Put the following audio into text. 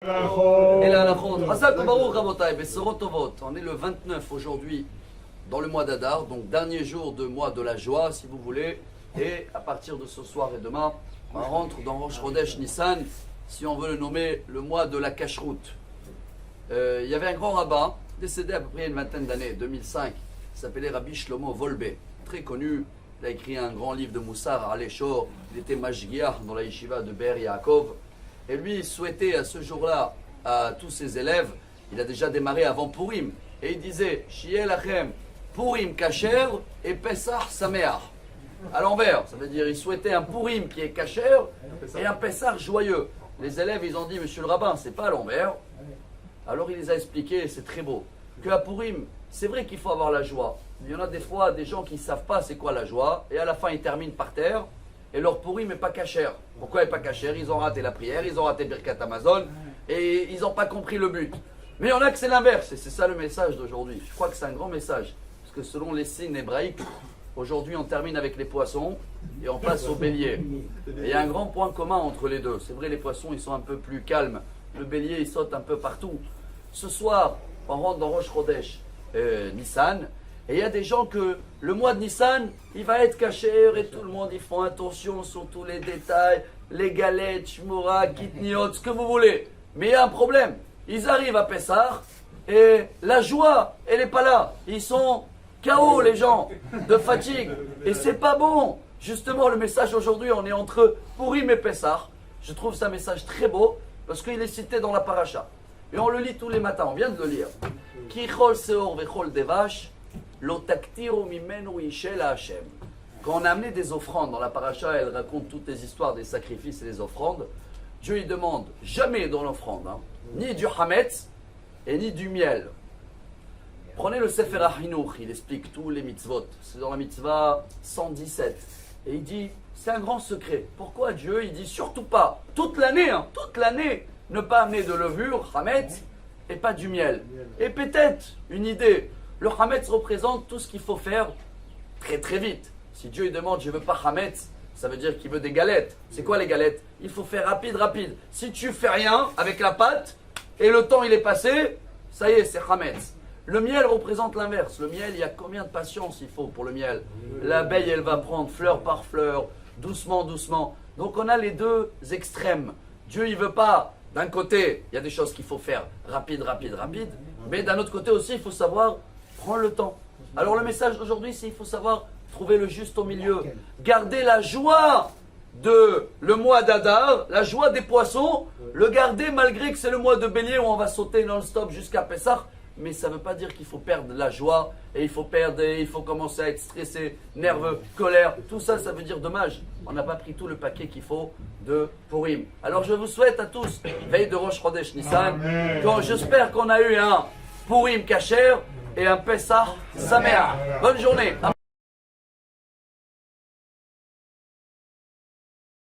Et là, on est le 29 aujourd'hui dans le mois d'Adar, donc dernier jour de mois de la joie si vous voulez. Et à partir de ce soir et demain, on rentre dans Rosh Chodesh Nissan, si on veut le nommer le mois de la cacheroute. Il y avait un grand rabbin, décédé à peu près une vingtaine d'années, 2005, qui s'appelait Rabbi Shlomo Wolbe, très connu. Il a écrit un grand livre de Moussar à Léchor, il était Mashgiach dans la yeshiva de Be'er Yaakov. Et lui, il souhaitait à ce jour-là, à tous ses élèves, il a déjà démarré avant Purim, et il disait, Shiel Achem, Purim Kacher et Pessah Sameach. À l'envers, ça veut dire il souhaitait un Purim qui est Kacher et un Pessah joyeux. Les élèves, ils ont dit, monsieur le rabbin, c'est pas à l'envers. Alors il les a expliqués, c'est très beau, qu'à Purim, c'est vrai qu'il faut avoir la joie. Il y en a des fois des gens qui ne savent pas c'est quoi la joie, et à la fin ils terminent par terre, et leur Purim n'est pas Kacher. Pourquoi il n'est pas Kacher? Ils ont raté la prière, ils ont raté Birkat Amazon, et ils n'ont pas compris le but. Mais il y en a que c'est l'inverse, et c'est ça le message d'aujourd'hui. Je crois que c'est un grand message, parce que selon les signes hébraïques, aujourd'hui on termine avec les poissons, et on passe au bélier. Et il y a un grand point commun entre les deux. C'est vrai, les poissons ils sont un peu plus calmes, le bélier il saute un peu partout. Ce soir, on rentre dans Rosh Chodesh Nissan, et il y a des gens que le mois de Nissan, il va être caché, et tout le monde, ils font attention sur tous les détails, les galettes, shmura, kitniot, ce que vous voulez. Mais il y a un problème. Ils arrivent à Pessah, et la joie, elle n'est pas là. Ils sont KO, les gens, de fatigue. Et c'est pas bon. Justement, le message aujourd'hui, on est entre Purim et Pessah. Je trouve ça un message très beau, parce qu'il est cité dans la paracha. Et on le lit tous les matins, on vient de le lire. Kichol seor vechol devash, lo taktiru mimenu ishel Hashem. Quand on a amené des offrandes dans la paracha, elle raconte toutes les histoires des sacrifices et des offrandes. Dieu lui demande jamais dans l'offrande, ni du hametz et ni du miel. Prenez le Sefer HaChinuch, il explique tous les mitzvot. C'est dans la mitzvah 117. Et il dit, c'est un grand secret. Pourquoi Dieu, il dit surtout pas, toute l'année, ne pas amener de levure, hametz, et pas du miel. Et peut-être, une idée, le hametz représente tout ce qu'il faut faire très très vite. Si Dieu il demande, je veux pas hametz, ça veut dire qu'il veut des galettes. C'est quoi les galettes? Il faut faire rapide. Si tu fais rien avec la pâte, et le temps il est passé, ça y est, c'est hametz. Le miel représente l'inverse. Le miel, il y a combien de patience il faut pour le miel? L'abeille, elle va prendre fleur par fleur, doucement. Donc on a les deux extrêmes. Dieu, il veut pas. D'un côté, il y a des choses qu'il faut faire rapide, mais d'un autre côté aussi, il faut savoir prendre le temps. Alors le message d'aujourd'hui, c'est qu'il faut savoir trouver le juste au milieu. Garder la joie de le mois d'Adar, la joie des poissons, le garder malgré que c'est le mois de bélier où on va sauter non-stop jusqu'à Pessah. Mais ça ne veut pas dire qu'il faut perdre la joie, et il faut commencer à être stressé, nerveux, colère. Tout ça, ça veut dire dommage. On n'a pas pris tout le paquet qu'il faut de Purim. Alors je vous souhaite à tous, veille de Rosh Chodesh Nissan, j'espère qu'on a eu un Purim Kacher et un Pessah Sameach. Bonne journée.